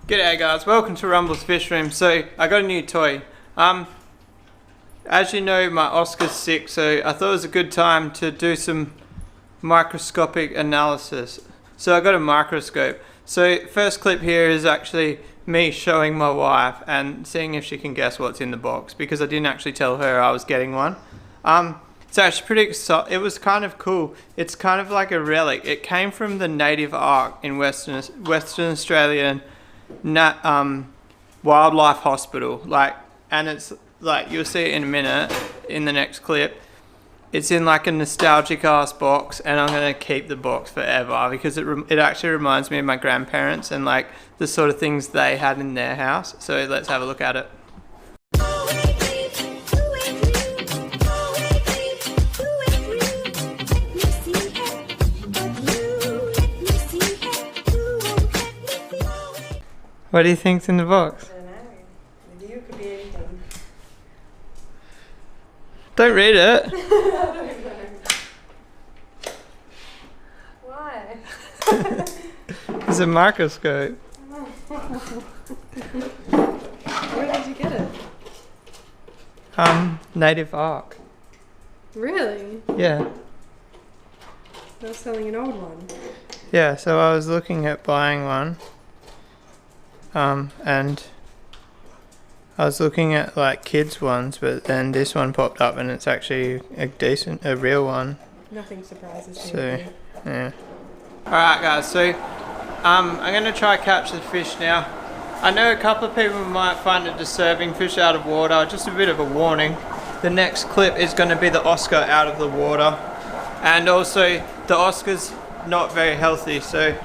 G'day guys, welcome to Rumble's Fish Room. So I got a new toy. As you know, my Oscar's sick, so I thought it was a good time to do some microscopic analysis. So I got a microscope. So first clip here is actually me showing my wife and seeing if she can guess what's in the box, because I didn't actually tell her I was getting one. It's actually pretty exciting. It was kind of cool. It's kind of like a relic. It came from the native ark in Western Australian wildlife hospital, and it's like, you'll see it in a minute in the next clip. It's in like a nostalgic ass box, and I'm gonna keep the box forever because it actually reminds me of my grandparents and like the sort of things they had in their house. So let's have a look at it. What do you think's in the box? I don't know. The view could be anything. Don't read it. I don't know. Why? It's a microscope. Where did you get it? Native ark. Really? Yeah. They're selling an old one. Yeah, so I was looking at buying one. And I was looking at like kids ones, but then this one popped up and it's actually a real one. Nothing surprises me. So, yeah. Alright guys, so I'm gonna try catch the fish now. I know a couple of people might find it disturbing, fish out of water. Just a bit of a warning. The next clip is gonna be the Oscar out of the water. And also, the Oscar's not very healthy, so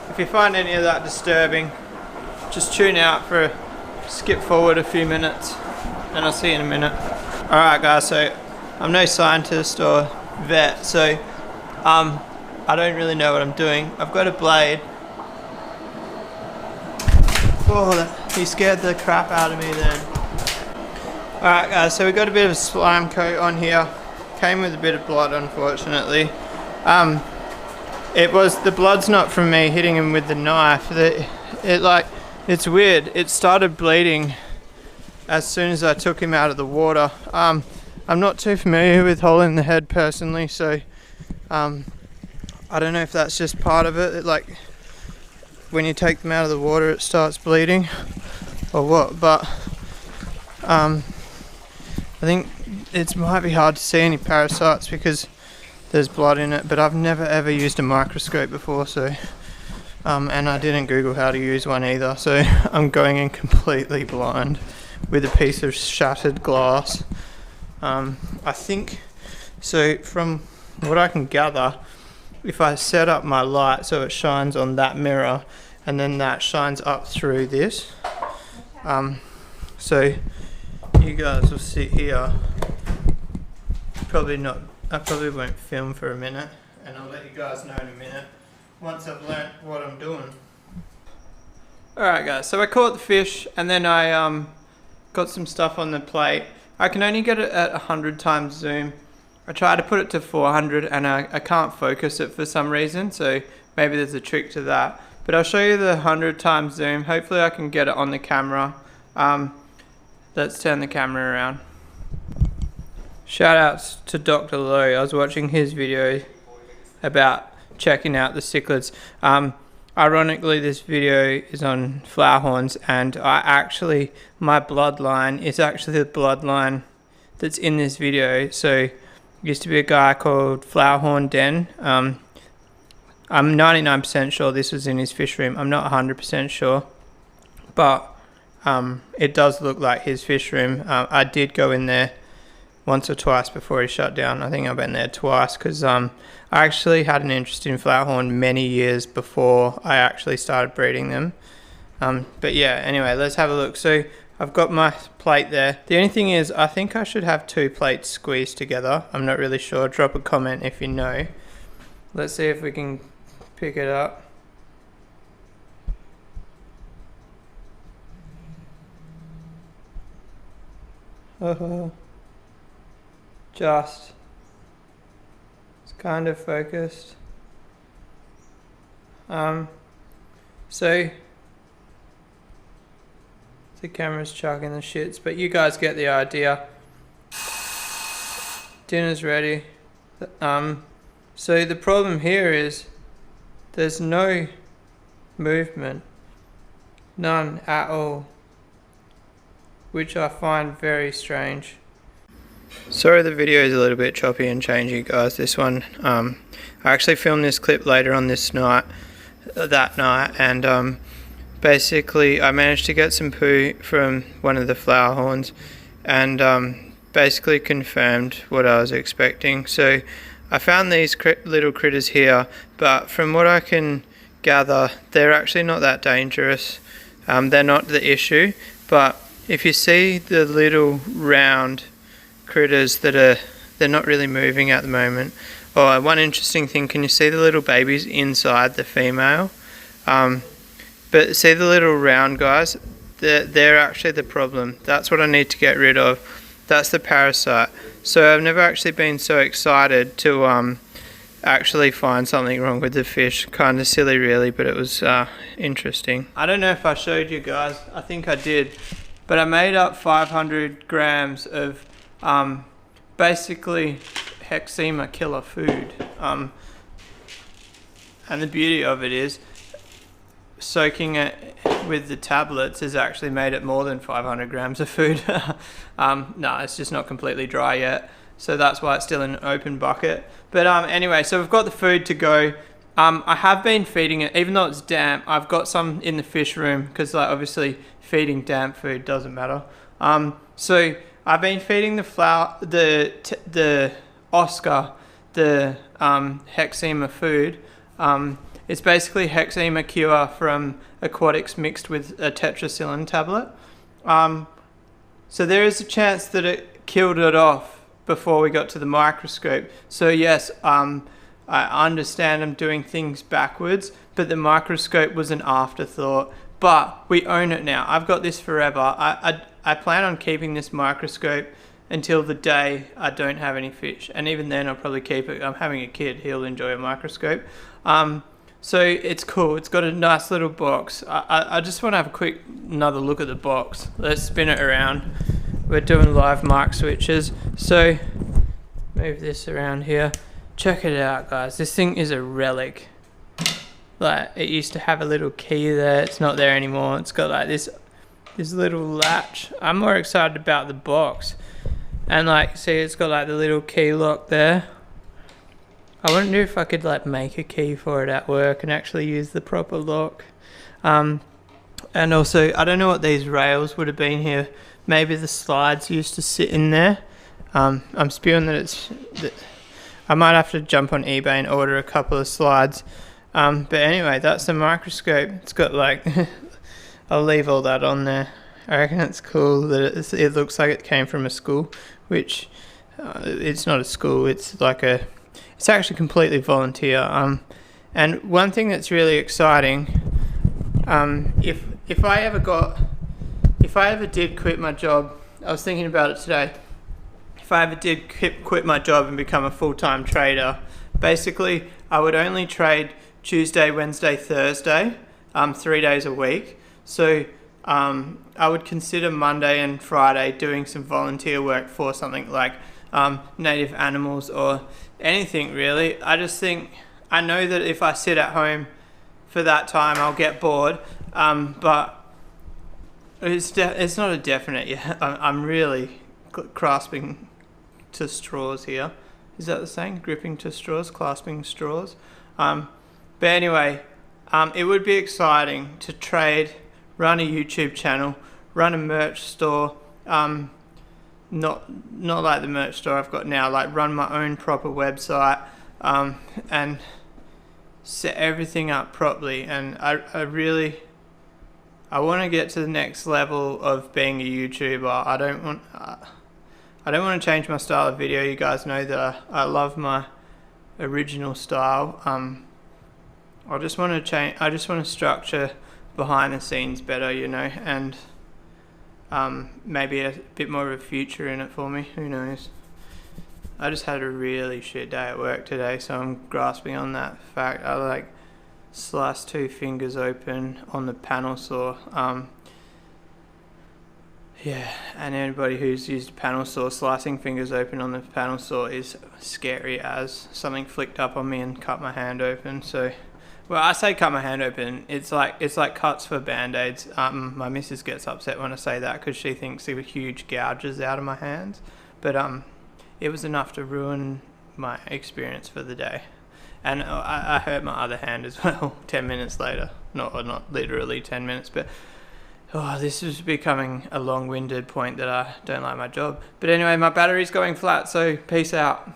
if you find any of that disturbing, just tune out skip forward a few minutes, and I'll see you in a minute. Alright guys, so I'm no scientist or vet, so I don't really know what I'm doing. I've got a blade. Oh, he scared the crap out of me then. Alright guys, so we got a bit of a slime coat on here. Came with a bit of blood, unfortunately. The blood's not from me hitting him with the knife. It's weird. It started bleeding as soon as I took him out of the water. I'm not too familiar with hole in the head personally, so I don't know if that's just part of it. Like when you take them out of the water, it starts bleeding, or what. But I think it might be hard to see any parasites because there's blood in it. But I've never ever used a microscope before, so. And I didn't Google how to use one either, so I'm going in completely blind with a piece of shattered glass. I think, so from what I can gather, if I set up my light so it shines on that mirror and then that shines up through this, so you guys will sit here. I probably won't film for a minute, and I'll let you guys know in a minute once I've learnt what I'm doing. Alright guys, so I caught the fish and then I got some stuff on the plate. I can only get it at 100 times zoom. I tried to put it to 400 and I can't focus it for some reason, so maybe there's a trick to that. But I'll show you the 100 times zoom. Hopefully I can get it on the camera. Let's turn the camera around. Shout outs to Dr. Lowe. I was watching his video about checking out the cichlids. Ironically, this video is on flower horns, and my bloodline is actually the bloodline that's in this video. So used to be a guy called Flowerhorn Den. I'm 99% sure this was in his fish room. I'm not 100% sure, but it does look like his fish room. I did go in there once or twice before he shut down. I think I've been there twice because I actually had an interest in flowerhorn many years before I actually started breeding them. But yeah, anyway, let's have a look. So I've got my plate there. The only thing is, I think I should have two plates squeezed together. I'm not really sure. Drop a comment if you know. Let's see if we can pick it up. Just. It's kind of focused. So The camera's chugging the shits, but you guys get the idea. Dinner's ready. So the problem here is there's no movement, none at all, which I find very strange. Sorry the video is a little bit choppy and changey, guys. This one, I actually filmed this clip later on that night, and basically I managed to get some poo from one of the flower horns, and basically confirmed what I was expecting. So I found these little critters here, but from what I can gather, they're actually not that dangerous. They're not the issue, but if you see the little round critters they're not really moving at the moment. Oh, one interesting thing, can you see the little babies inside the female? But see the little round guys? They're actually the problem. That's what I need to get rid of. That's the parasite. So I've never actually been so excited to actually find something wrong with the fish. Kind of silly really, but it was interesting. I don't know if I showed you guys, I think I did, but I made up 500 grams of basically Hexema killer food. And the beauty of it is soaking it with the tablets has actually made it more than 500 grams of food. No, it's just not completely dry yet, so that's why it's still in an open bucket. But anyway, so we've got the food to go. I have been feeding it, even though it's damp. I've got some in the fish room because like obviously feeding damp food doesn't matter. So I've been feeding the Oscar the Hexema food. It's basically Hexema cure from aquatics mixed with a tetracycline tablet. So there is a chance that it killed it off before we got to the microscope. So yes, I understand I'm doing things backwards, but the microscope was an afterthought. But we own it now. I've got this forever. I plan on keeping this microscope until the day I don't have any fish, and even then I'll probably keep it. I'm having a kid, he'll enjoy a microscope. So it's cool, it's got a nice little box. I just want to have another look at the box. Let's spin it around. We're doing live mic switches, so move this around here. Check it out guys, this thing is a relic. Like, it used to have a little key there, it's not there anymore. It's got like this little latch. I'm more excited about the box. And like, see, it's got like the little key lock there. I wonder if I could like make a key for it at work and actually use the proper lock. And also, I don't know what these rails would have been here. Maybe the slides used to sit in there. I'm spewing that I might have to jump on eBay and order a couple of slides. But anyway, that's the microscope. It's got like, I'll leave all that on there. I reckon it's cool that it looks like it came from a school, which it's not a school, it's like it's actually completely volunteer. And one thing that's really exciting, if I ever did quit my job, I was thinking about it today, if I ever did quit my job and become a full-time trader, basically I would only trade Tuesday, Wednesday, Thursday, 3 days a week. So I would consider Monday and Friday doing some volunteer work for something like native animals or anything really. I just think, I know that if I sit at home for that time I'll get bored, but it's not a definite yet. I'm really grasping to straws here. Is that the saying? Gripping to straws, clasping straws. But anyway, it would be exciting to trade, run a YouTube channel, run a merch store, not like the merch store I've got now, like run my own proper website, and set everything up properly. And I want to get to the next level of being a YouTuber. I don't want to change my style of video. You guys know that I love my original style. I just want to change. I just want to structure behind the scenes better, you know, and maybe a bit more of a future in it for me. Who knows? I just had a really shit day at work today, so I'm grasping on that fact. I like sliced 2 fingers open on the panel saw. Yeah, and anybody who's used a panel saw, slicing fingers open on the panel saw is scary as. Something flicked up on me and cut my hand open. So, well, I say cut my hand open. It's like cuts for band-aids. My missus gets upset when I say that because she thinks there were huge gouges out of my hands. But it was enough to ruin my experience for the day. And I hurt my other hand as well 10 minutes later. Not literally 10 minutes, but... Oh, this is becoming a long-winded point that I don't like my job. But anyway, my battery's going flat, so peace out.